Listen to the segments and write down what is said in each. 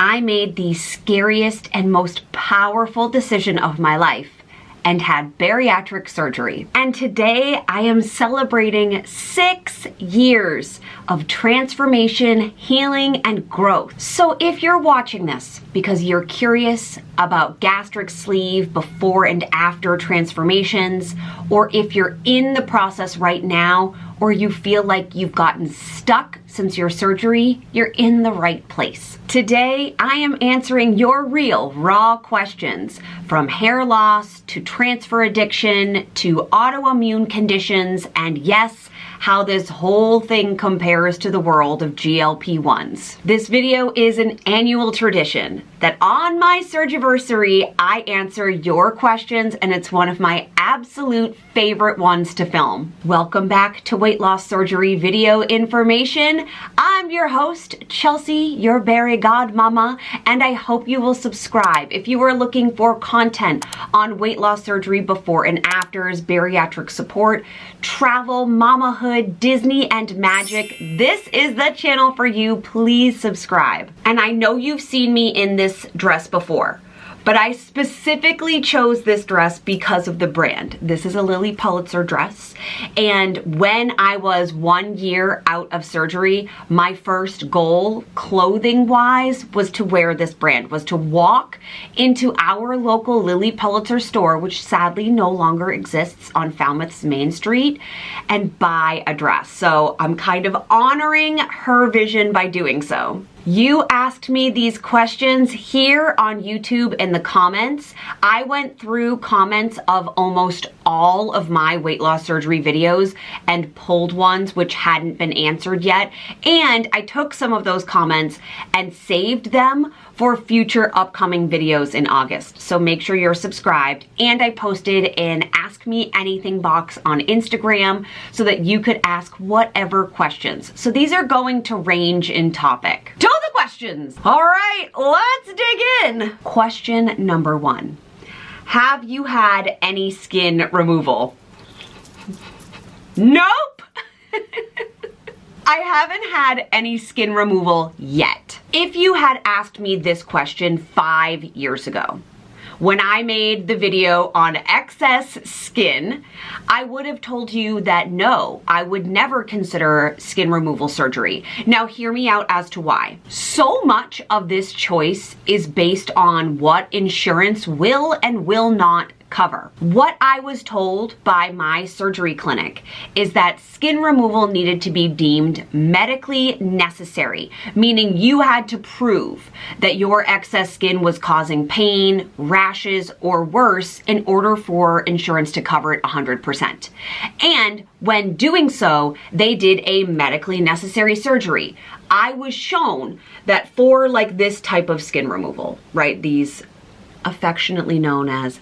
I made the scariest and most powerful decision of my life and had bariatric surgery. And today I am celebrating 6 years of transformation, healing, and growth. So if you're watching this because you're curious about gastric sleeve before and after transformations, or if you're in the process right now, or you feel like you've gotten stuck since your surgery, you're in the right place. Today, I am answering your real, raw questions, from hair loss to transfer addiction to autoimmune conditions, and yes, how this whole thing compares to the world of GLP-1s. This video is an annual tradition that on my Surgiversary, I answer your questions, and it's one of my absolute favorite ones to film. Welcome back to Weight Loss Surgery Video Information. I'm your host, Chelsea, your Bari Godmama, and I hope you will subscribe if you are looking for content on weight loss surgery before and afters, bariatric support, travel, mamahood, Disney, and magic. This is the channel for you. Please subscribe. And I know you've seen me in this dress before, but I specifically chose this dress because of the brand. This is a Lilly Pulitzer dress. And when I was 1 year out of surgery, my first goal, clothing-wise, was to wear this brand, was to walk into our local Lilly Pulitzer store, which sadly no longer exists on Falmouth's Main Street, and buy a dress. So I'm kind of honoring her vision by doing so. You asked me these questions here on YouTube in the comments. I went through comments of almost all of my weight loss surgery videos and pulled ones which hadn't been answered yet. And I took some of those comments and saved them for future upcoming videos in August. So make sure you're subscribed. And I posted an Ask Me Anything box on Instagram so that you could ask whatever questions. So these are going to range in topic. To the questions. All right, let's dig in. Question number 1. Have you had any skin removal? Nope. I haven't had any skin removal yet. If you had asked me this question 5 years ago, when I made the video on excess skin, I would have told you that no, I would never consider skin removal surgery. Now hear me out as to why. So much of this choice is based on what insurance will and will not cover. What I was told by my surgery clinic is that skin removal needed to be deemed medically necessary, meaning you had to prove that your excess skin was causing pain, rashes, or worse in order for insurance to cover it 100%. And when doing so, they did a medically necessary surgery. I was shown that for like this type of skin removal, right, these affectionately known as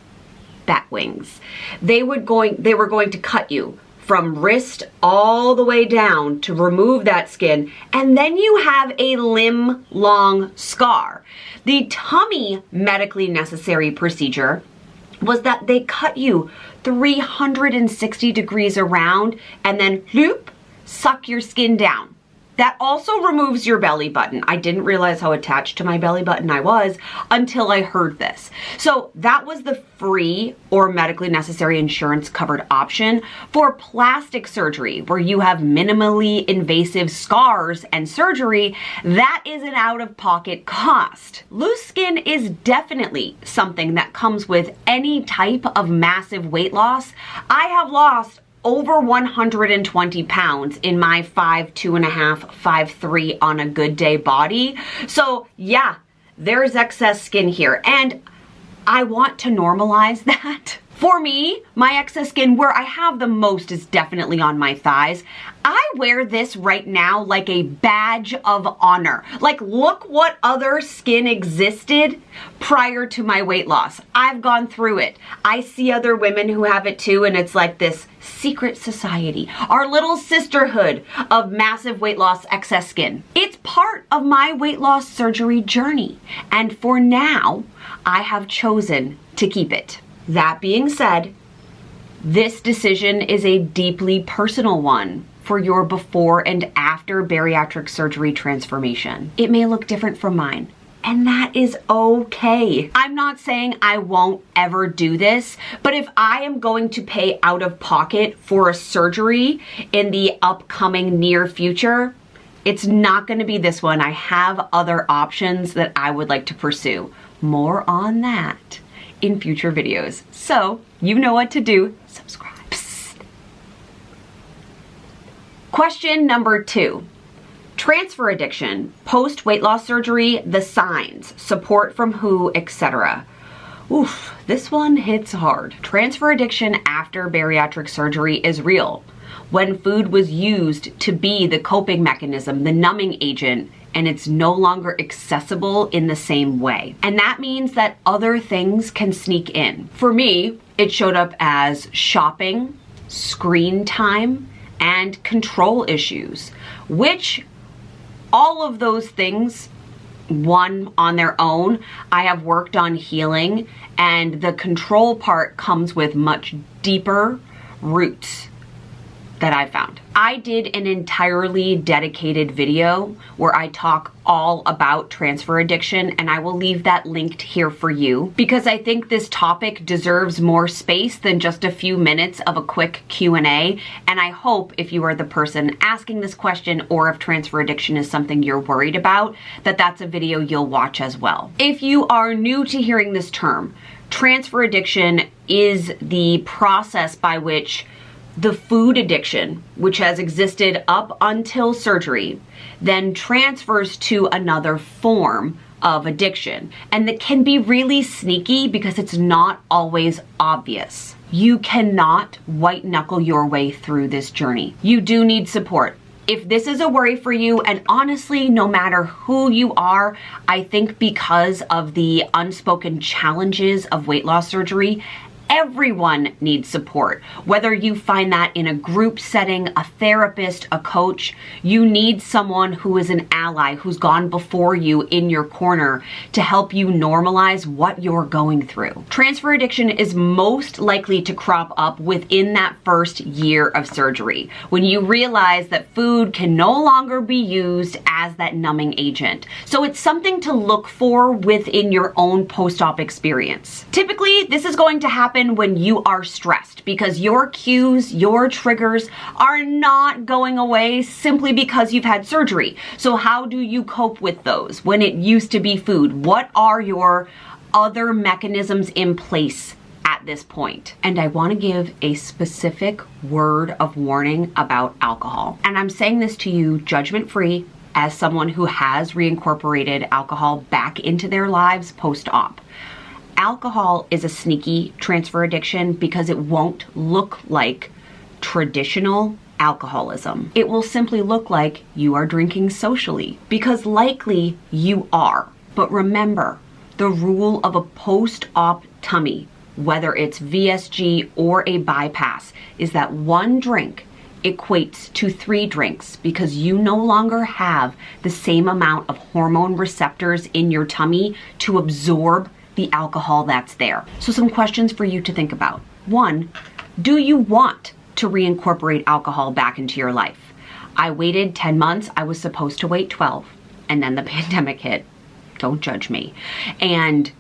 bat wings, they were going to cut you from wrist all the way down to remove that skin, and then you have a limb long scar. The tummy medically necessary procedure was that they cut you 360 degrees around and then loop, suck your skin down. That also removes your belly button. I didn't realize how attached to my belly button I was until I heard this. So that was the free or medically necessary insurance covered option for plastic surgery, where you have minimally invasive scars and surgery. That is an out-of-pocket cost. Loose skin is definitely something that comes with any type of massive weight loss. I have lost over 120 pounds in my 5'2.5", 5'3" on a good day body. So yeah, there's excess skin here, and I want to normalize that. For me, my excess skin where I have the most is definitely on my thighs. I wear this right now like a badge of honor. Like, look what other skin existed prior to my weight loss. I've gone through it. I see other women who have it too, and it's like this secret society, our little sisterhood of massive weight loss excess skin. It's part of my weight loss surgery journey, and for now, I have chosen to keep it. That being said, this decision is a deeply personal one for your before and after bariatric surgery transformation. It may look different from mine. And that is okay. I'm not saying I won't ever do this, but if I am going to pay out of pocket for a surgery in the upcoming near future, it's not going to be this one. I have other options that I would like to pursue. More on that in future videos. So you know what to do. Subscribe. Psst. Question number 2. Transfer addiction, post-weight loss surgery, the signs, support from who, etc. Oof, this one hits hard. Transfer addiction after bariatric surgery is real. When food was used to be the coping mechanism, the numbing agent, and it's no longer accessible in the same way. And that means that other things can sneak in. For me, it showed up as shopping, screen time, and control issues, which all of those things, one on their own, I have worked on healing, and the control part comes with much deeper roots that I found. I did an entirely dedicated video where I talk all about transfer addiction, and I will leave that linked here for you because I think this topic deserves more space than just a few minutes of a quick Q&A. And I hope if you are the person asking this question, or if transfer addiction is something you're worried about, that that's a video you'll watch as well. If you are new to hearing this term, transfer addiction is the process by which the food addiction, which has existed up until surgery, then transfers to another form of addiction. And that can be really sneaky because it's not always obvious. You cannot white knuckle your way through this journey. You do need support. If this is a worry for you, and honestly, no matter who you are, I think because of the unspoken challenges of weight loss surgery, everyone needs support. Whether you find that in a group setting, a therapist, a coach, you need someone who is an ally, who's gone before you in your corner to help you normalize what you're going through. Transfer addiction is most likely to crop up within that first year of surgery, when you realize that food can no longer be used as that numbing agent. So it's something to look for within your own post-op experience. Typically, this is going to happen when you are stressed because your cues, your triggers are not going away simply because you've had surgery. So how do you cope with those when it used to be food? What are your other mechanisms in place at this point? And I want to give a specific word of warning about alcohol. And I'm saying this to you judgment-free as someone who has reincorporated alcohol back into their lives post-op. Alcohol is a sneaky transfer addiction because it won't look like traditional alcoholism. It will simply look like you are drinking socially, because likely you are. But remember, the rule of a post-op tummy, whether it's VSG or a bypass, is that one drink equates to 3 drinks because you no longer have the same amount of hormone receptors in your tummy to absorb the alcohol that's there. So some questions for you to think about. 1, do you want to reincorporate alcohol back into your life? I waited 10 months. I was supposed to wait 12, and then the pandemic hit. Don't judge me. And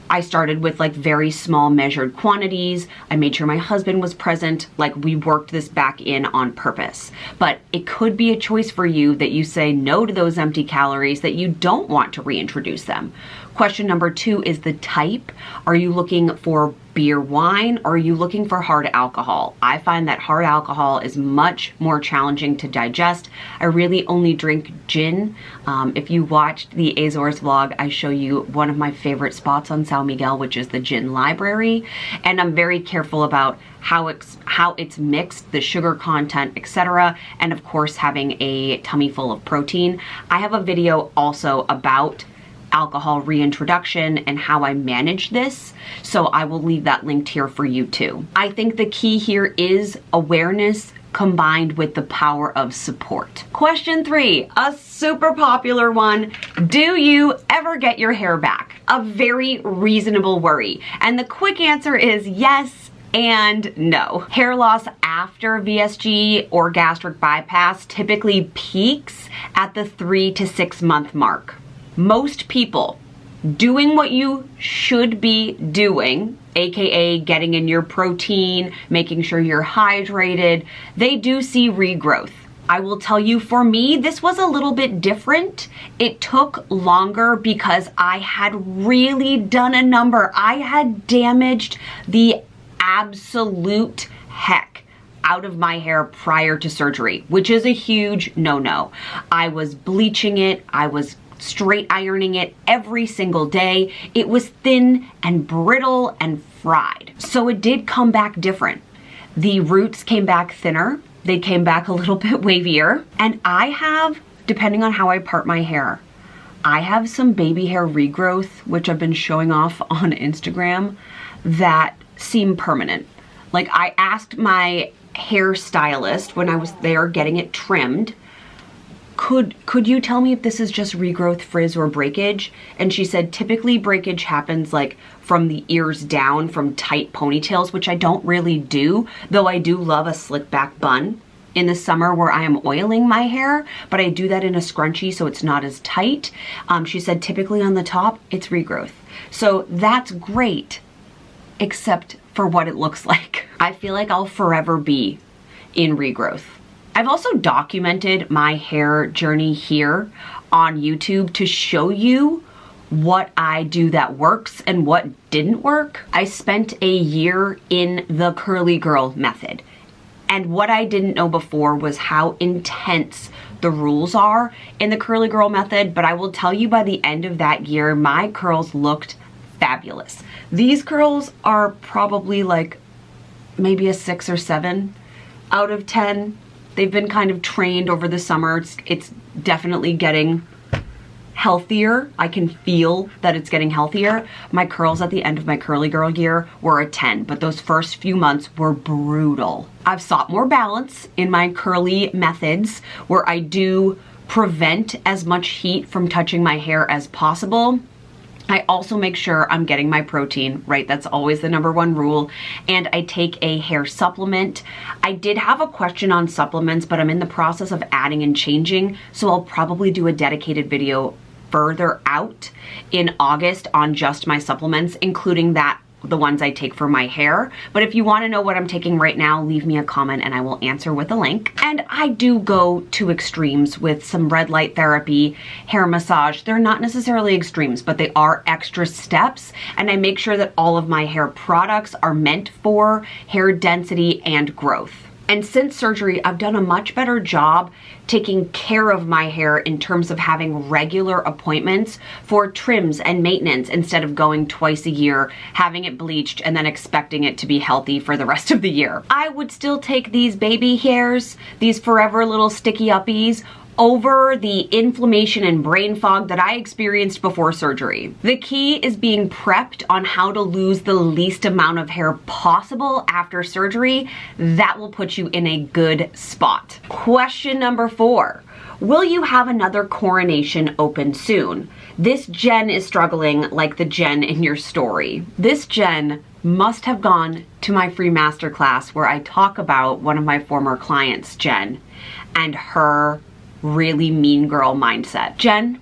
I started with like very small measured quantities. I made sure my husband was present. Like, we worked this back in on purpose. But it could be a choice for you that you say no to those empty calories, that you don't want to reintroduce them. Question number 2 is the type. Are you looking for beer, wine, or are you looking for hard alcohol? I find that hard alcohol is much more challenging to digest. I really only drink gin. If you watched the Azores vlog, I show you one of my favorite spots on San Miguel, which is the gin library. And I'm very careful about how it's mixed, the sugar content, etc. And of course, having a tummy full of protein. I have a video also about alcohol reintroduction and how I manage this, so I will leave that linked here for you too. I think the key here is awareness combined with the power of support. Question 3, a super popular one. Do you ever get your hair back? A very reasonable worry. And the quick answer is yes and no. Hair loss after VSG or gastric bypass typically peaks at the 3 to 6 month mark. Most people doing what you should be doing, aka getting in your protein, making sure you're hydrated, they do see regrowth. I will tell you, for me, this was a little bit different. It took longer because I had really done a number. I had damaged the absolute heck out of my hair prior to surgery, which is a huge no-no. I was bleaching it, I was straight ironing it every single day. It was thin and brittle and fried. So it did come back different. The roots came back thinner. They came back a little bit wavier. And I have, depending on how I part my hair, I have some baby hair regrowth, which I've been showing off on Instagram, that seem permanent. Like, I asked my hairstylist when I was there getting it trimmed, could you tell me if this is just regrowth, frizz, or breakage? And she said typically breakage happens like from the ears down, from tight ponytails, which I don't really do, though I do love a slick back bun in the summer where I am oiling my hair, but I do that in a scrunchie so it's not as tight. She said typically on the top, it's regrowth. So that's great, except for what it looks like. I feel like I'll forever be in regrowth. I've also documented my hair journey here on YouTube to show you what I do that works and what didn't work. I spent a year in the curly girl method. And what I didn't know before was how intense the rules are in the curly girl method. But I will tell you, by the end of that year, my curls looked fabulous. These curls are probably like maybe a 6 or 7 out of 10. They've been kind of trained over the summer. It's definitely getting healthier. I can feel that it's getting healthier. My curls at the end of my curly girl year were a 10, but those first few months were brutal. I've sought more balance in my curly methods where I do prevent as much heat from touching my hair as possible. I also make sure I'm getting my protein, right? That's always the #1 rule. And I take a hair supplement. I did have a question on supplements, but I'm in the process of adding and changing. So I'll probably do a dedicated video further out in August on just my supplements, including the ones I take for my hair. But if you want to know what I'm taking right now, leave me a comment and I will answer with a link. And I do go to extremes with some red light therapy, hair massage. They're not necessarily extremes, but they are extra steps. And I make sure that all of my hair products are meant for hair density and growth. And since surgery, I've done a much better job taking care of my hair in terms of having regular appointments for trims and maintenance instead of going twice a year, having it bleached, and then expecting it to be healthy for the rest of the year. I would still take these baby hairs, these forever little sticky uppies, over the inflammation and brain fog that I experienced before surgery. The key is being prepped on how to lose the least amount of hair possible after surgery. That will put you in a good spot. Question number 4. Will you have another coronation open soon? This Jen is struggling like the Jen in your story. This Jen must have gone to my free masterclass where I talk about one of my former clients, Jen, and her really mean girl mindset. Jen,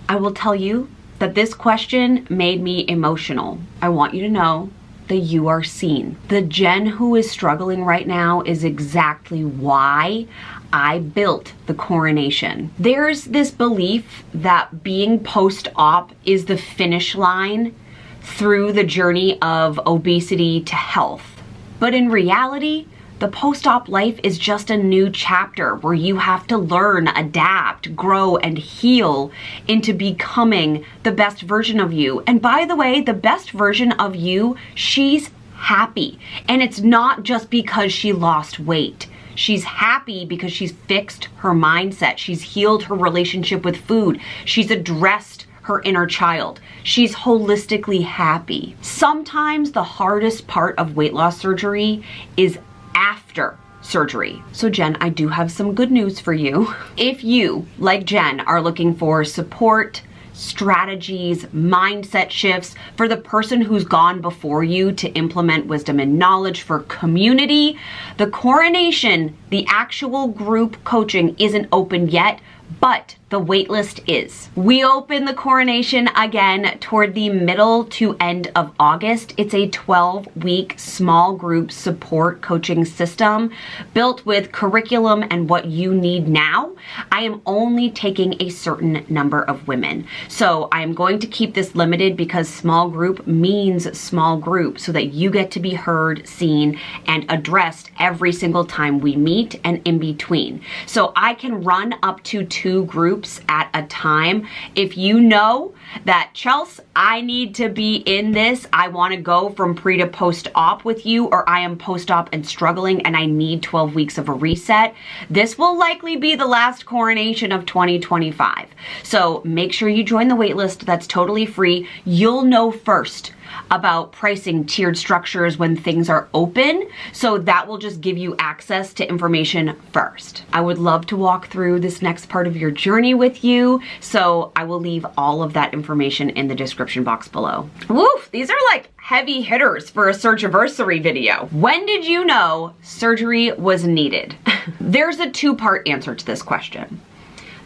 I will tell you that this question made me emotional. I want you to know that you are seen. The Jen who is struggling right now is exactly why I built the Coronation. There's this belief that being post-op is the finish line through the journey of obesity to health. But in reality, the post-op life is just a new chapter where you have to learn, adapt, grow, and heal into becoming the best version of you. And by the way, the best version of you, she's happy. And it's not just because she lost weight. She's happy because she's fixed her mindset. She's healed her relationship with food. She's addressed her inner child. She's holistically happy. Sometimes the hardest part of weight loss surgery is after surgery. So Jen, I do have some good news for you. If you, like Jen, are looking for support, strategies, mindset shifts for the person who's gone before you to implement wisdom and knowledge for community, the Coronation, the actual group coaching, isn't open yet, but the waitlist is. We open the Coronation again toward the middle to end of August. It's a 12-week small group support coaching system built with curriculum and what you need now. I am only taking a certain number of women. So I am going to keep this limited because small group means small group so that you get to be heard, seen, and addressed every single time we meet and in between. So I can run up to 2 groups at a time. If you know that, Chelsea, I need to be in this, I want to go from pre to post-op with you, or I am post-op and struggling and I need 12 weeks of a reset, this will likely be the last Coronation of 2025. So make sure you join the waitlist. That's totally free. You'll know first about pricing, tiered structures when things are open. So that will just give you access to information first. I would love to walk through this next part of your journey with you. So I will leave all of that information in the description box below. Woof, these are like heavy hitters for a surgiversary video. When did you know surgery was needed? There's a 2-part answer to this question.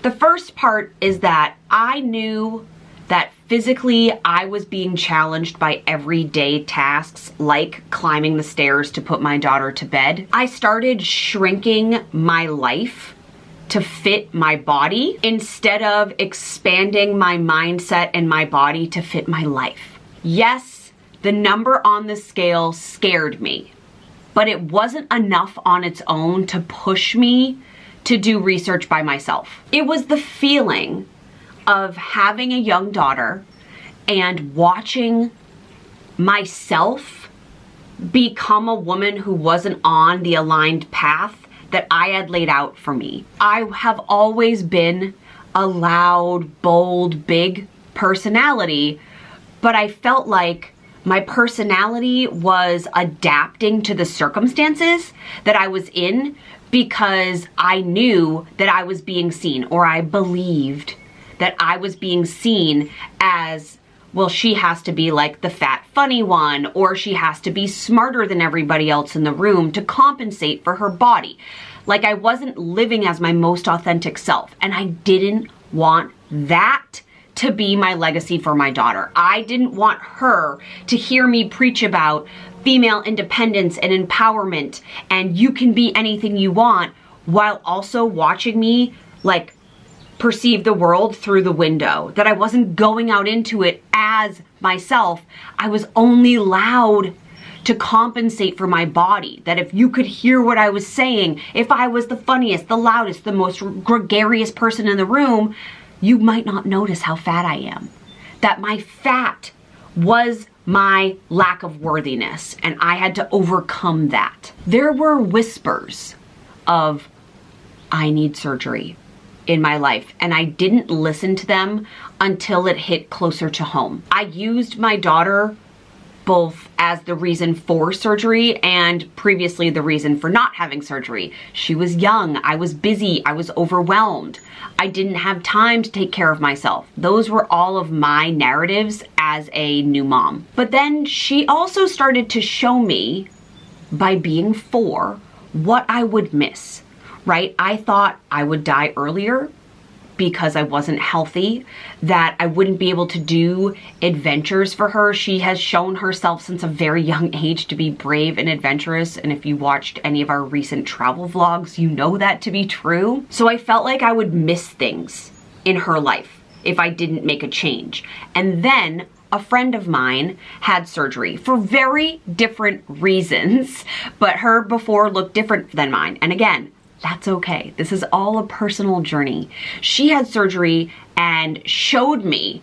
The first part is that I knew that physically I was being challenged by everyday tasks like climbing the stairs to put my daughter to bed. I started shrinking my life to fit my body instead of expanding my mindset and my body to fit my life. Yes, the number on the scale scared me, but it wasn't enough on its own to push me to do research by myself. It was the feeling of having a young daughter and watching myself become a woman who wasn't on the aligned path that I had laid out for me. I have always been a loud, bold, big personality, but I felt like my personality was adapting to the circumstances that I was in because I knew that I was being seen, or I believed that I was being seen as, well, she has to be like the fat, funny one, or she has to be smarter than everybody else in the room to compensate for her body. Like I wasn't living as my most authentic self, and I didn't want that to be my legacy for my daughter. I didn't want her to hear me preach about female independence and empowerment and you can be anything you want while also watching me like perceive the world through the window, that I wasn't going out into it as myself. I was only loud to compensate for my body, that if you could hear what I was saying, if I was the funniest, the loudest, the most gregarious person in the room, you might not notice how fat I am. That my fat was my lack of worthiness, and I had to overcome that. There were whispers of, I need surgery in my life, and I didn't listen to them until it hit closer to home. I used my daughter both as the reason for surgery and previously the reason for not having surgery. She was young, I was busy, I was overwhelmed. I didn't have time to take care of myself. Those were all of my narratives as a new mom. But then she also started to show me, by being 4, what I would miss, right? I thought I would die earlier because I wasn't healthy, that I wouldn't be able to do adventures for her. She has shown herself since a very young age to be brave and adventurous, and if you watched any of our recent travel vlogs, you know that to be true. So I felt like I would miss things in her life if I didn't make a change. And then a friend of mine had surgery for very different reasons, but her before looked different than mine. And again, that's okay. This is all a personal journey. She had surgery and showed me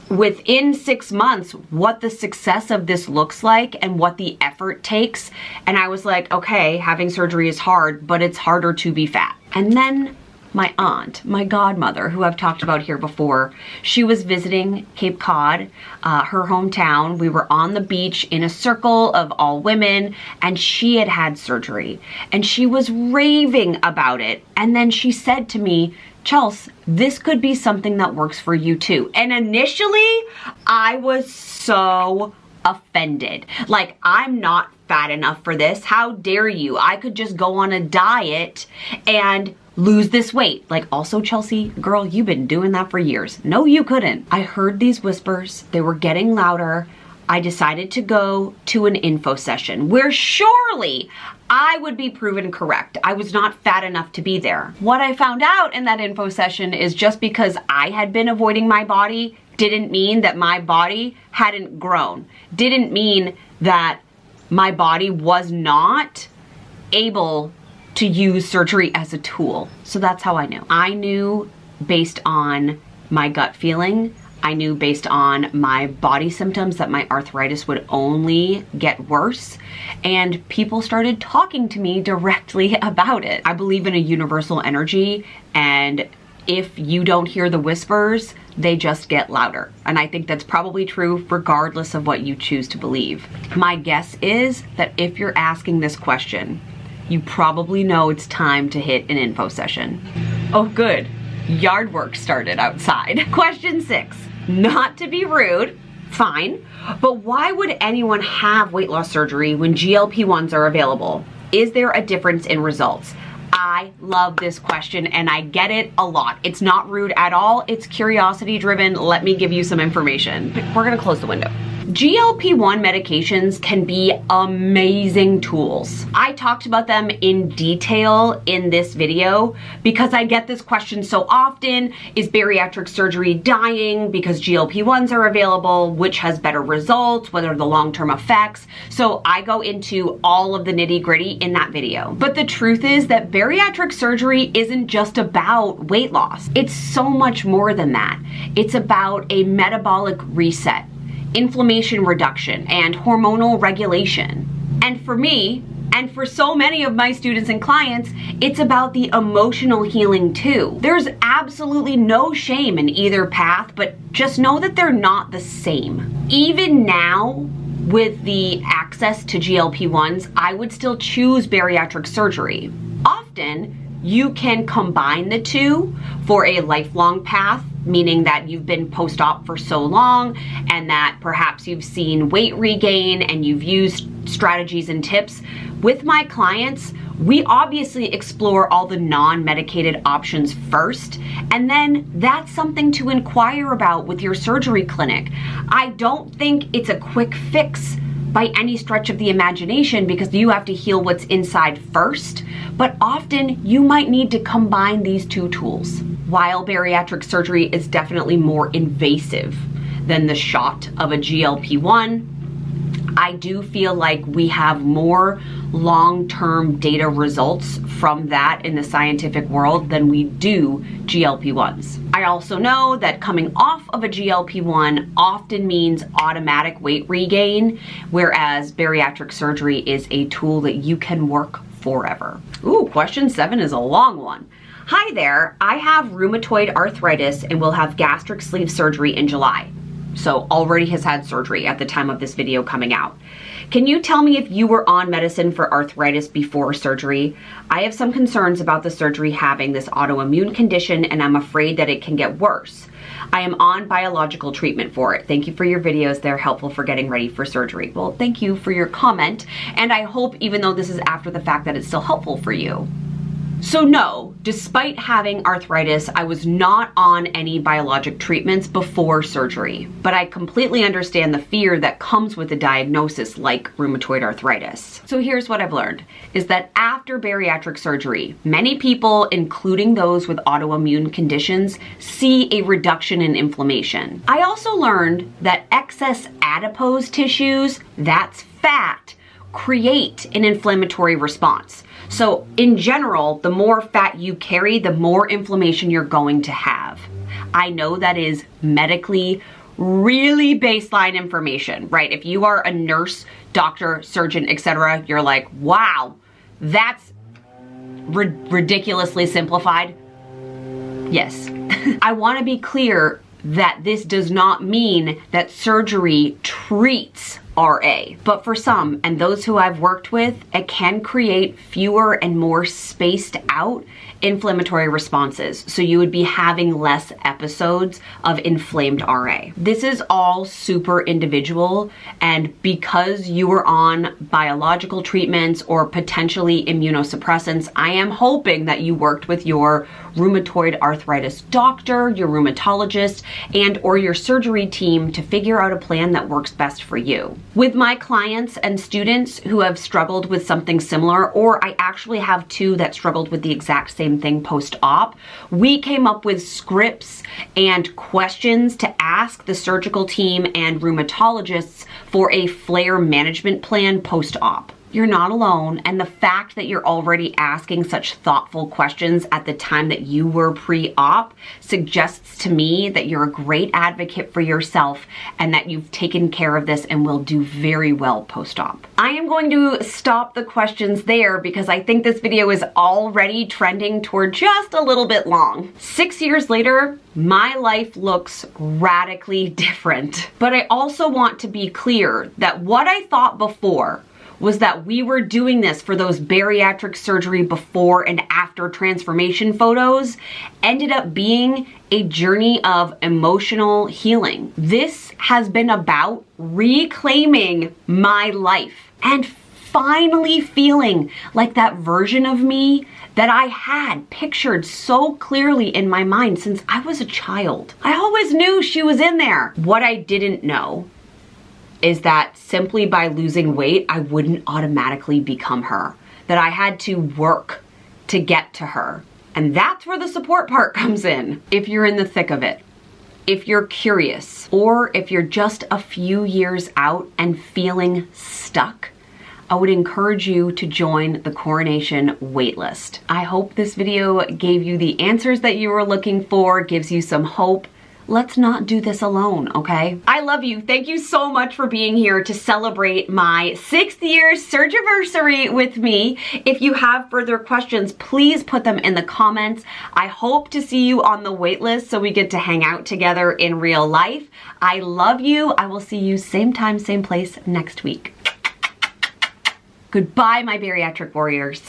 within 6 months what the success of this looks like and what the effort takes. And I was like, okay, having surgery is hard, but it's harder to be fat. And then my aunt, my godmother, who I've talked about here before, she was visiting Cape Cod, her hometown. We were on the beach in a circle of all women, and she had had surgery, and she was raving about it. And then she said to me, Chelsea, this could be something that works for you too. And initially, I was so offended. Like, I'm not fat enough for this. How dare you? I could just go on a diet and lose this weight. Like, also, Chelsea, girl, you've been doing that for years. No, you couldn't. I heard these whispers. They were getting louder. I decided to go to an info session where surely I would be proven correct. I was not fat enough to be there. What I found out in that info session is just because I had been avoiding my body didn't mean that my body hadn't grown. Didn't mean that my body was not able to use surgery as a tool. So that's how I knew. I knew based on my gut feeling. I knew based on my body symptoms that my arthritis would only get worse, and people started talking to me directly about it. I believe in a universal energy, and if you don't hear the whispers, they just get louder. And I think that's probably true regardless of what you choose to believe. My guess is that if you're asking this question, you probably know it's time to hit an info session. Oh, good. Yard work started outside. Question 6. Not to be rude, fine, but why would anyone have weight loss surgery when GLP-1s are available? Is there a difference in results? I love this question and I get it a lot. It's not rude at all. It's curiosity driven. Let me give you some information. We're gonna close the window. GLP-1 medications can be amazing tools. I talked about them in detail in this video because I get this question so often. Is bariatric surgery dying because GLP-1s are available? Which has better results? What are the long-term effects? So I go into all of the nitty-gritty in that video. But the truth is that bariatric surgery isn't just about weight loss. It's so much more than that. It's about a metabolic reset, inflammation reduction, and hormonal regulation. And for me, and for so many of my students and clients, it's about the emotional healing too. There's absolutely no shame in either path, but just know that they're not the same. Even now, with the access to GLP-1s, I would still choose bariatric surgery. Often, you can combine the two for a lifelong path, meaning that you've been post-op for so long and that perhaps you've seen weight regain and you've used strategies and tips. With my clients, we obviously explore all the non-medicated options first, and then that's something to inquire about with your surgery clinic. I don't think it's a quick fix by any stretch of the imagination because you have to heal what's inside first, but often you might need to combine these two tools. While bariatric surgery is definitely more invasive than the shot of a GLP-1, I do feel like we have more long-term data results from that in the scientific world than we do GLP-1s. I also know that coming off of a GLP-1 often means automatic weight regain, whereas bariatric surgery is a tool that you can work forever. Ooh, question 7 is a long one. Hi there, I have rheumatoid arthritis and will have gastric sleeve surgery in July. So already has had surgery at the time of this video coming out. Can you tell me if you were on medicine for arthritis before surgery? I have some concerns about the surgery having this autoimmune condition and I'm afraid that it can get worse. I am on biological treatment for it. Thank you for your videos. They're helpful for getting ready for surgery. Well, thank you for your comment. And I hope, even though this is after the fact, that it's still helpful for you. So no, despite having arthritis, I was not on any biologic treatments before surgery, but I completely understand the fear that comes with a diagnosis like rheumatoid arthritis. So here's what I've learned, is that after bariatric surgery, many people, including those with autoimmune conditions, see a reduction in inflammation. I also learned that excess adipose tissues, that's fat, create an inflammatory response. So in general, the more fat you carry, the more inflammation you're going to have. I know that is medically really baseline information, right? If you are a nurse, doctor, surgeon, etc., you're like, wow, that's ridiculously simplified. Yes. I want to be clear that this does not mean that surgery treats RA, but for some, and those who I've worked with, it can create fewer and more spaced out inflammatory responses. So you would be having less episodes of inflamed RA. This is all super individual, and because you were on biological treatments or potentially immunosuppressants, I am hoping that you worked with your rheumatoid arthritis doctor, your rheumatologist, and or your surgery team to figure out a plan that works best for you. With my clients and students who have struggled with something similar, or I actually have two that struggled with the exact same thing post-op, we came up with scripts and questions to ask the surgical team and rheumatologists for a flare management plan post-op. You're not alone, and the fact that you're already asking such thoughtful questions at the time that you were pre-op suggests to me that you're a great advocate for yourself and that you've taken care of this and will do very well post-op. I am going to stop the questions there because I think this video is already trending toward just a little bit long. 6 years later, my life looks radically different. But I also want to be clear that what I thought before was that we were doing this for those bariatric surgery before and after transformation photos ended up being a journey of emotional healing. This has been about reclaiming my life and finally feeling like that version of me that I had pictured so clearly in my mind since I was a child. I always knew she was in there. What I didn't know is that simply by losing weight, I wouldn't automatically become her, that I had to work to get to her. And that's where the support part comes in. If you're in the thick of it, if you're curious, or if you're just a few years out and feeling stuck, I would encourage you to join the Coronation waitlist. I hope this video gave you the answers that you were looking for, gives you some hope. Let's not do this alone, okay? I love you. Thank you so much for being here to celebrate my 6th year surgiversary with me. If you have further questions, please put them in the comments. I hope to see you on the waitlist so we get to hang out together in real life. I love you. I will see you same time, same place next week. Goodbye, my bariatric warriors.